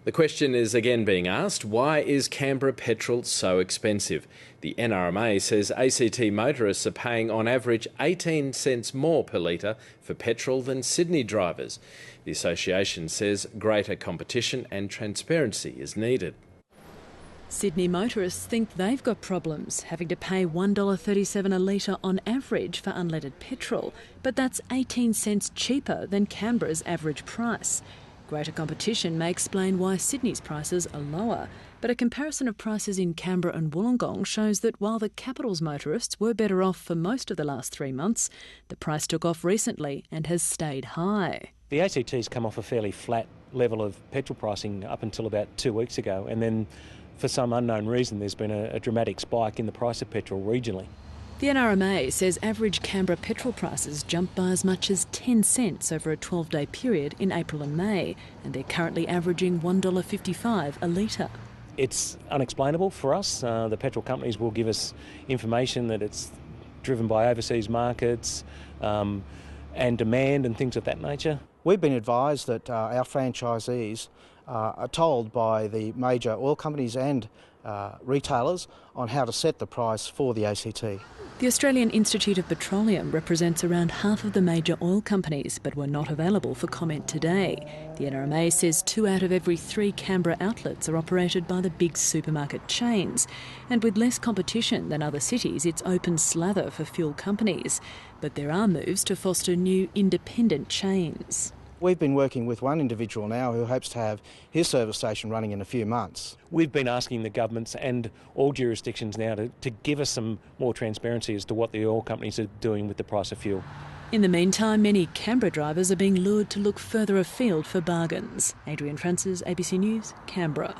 The question is again being asked, why is Canberra petrol so expensive? The NRMA says ACT motorists are paying on average 18 cents more per litre for petrol than Sydney drivers. The association says greater competition and transparency is needed. Sydney motorists think they've got problems, having to pay $1.37 a litre on average for unleaded petrol, but that's 18 cents cheaper than Canberra's average price. Greater competition may explain why Sydney's prices are lower, but a comparison of prices in Canberra and Wollongong shows that while the capital's motorists were better off for most of the last 3 months, the price took off recently and has stayed high. The ACT's come off a fairly flat level of petrol pricing up until about 2 weeks ago, and then for some unknown reason there's been a dramatic spike in the price of petrol regionally. The NRMA says average Canberra petrol prices jumped by as much as 10 cents over a 12-day period in April and May, and they're currently averaging $1.55 a litre. It's unexplainable for us. The petrol companies will give us information that it's driven by overseas markets and demand and things of that nature. We've been advised that our franchisees are told by the major oil companies and retailers on how to set the price for the ACT. The Australian Institute of Petroleum represents around half of the major oil companies, but were not available for comment today. The NRMA says 2 out of every 3 Canberra outlets are operated by the big supermarket chains, and with less competition than other cities, it's open slather for fuel companies. But there are moves to foster new independent chains. We've been working with one individual now who hopes to have his service station running in a few months. We've been asking the governments and all jurisdictions now to give us some more transparency as to what the oil companies are doing with the price of fuel. In the meantime, many Canberra drivers are being lured to look further afield for bargains. Adrian Francis, ABC News, Canberra.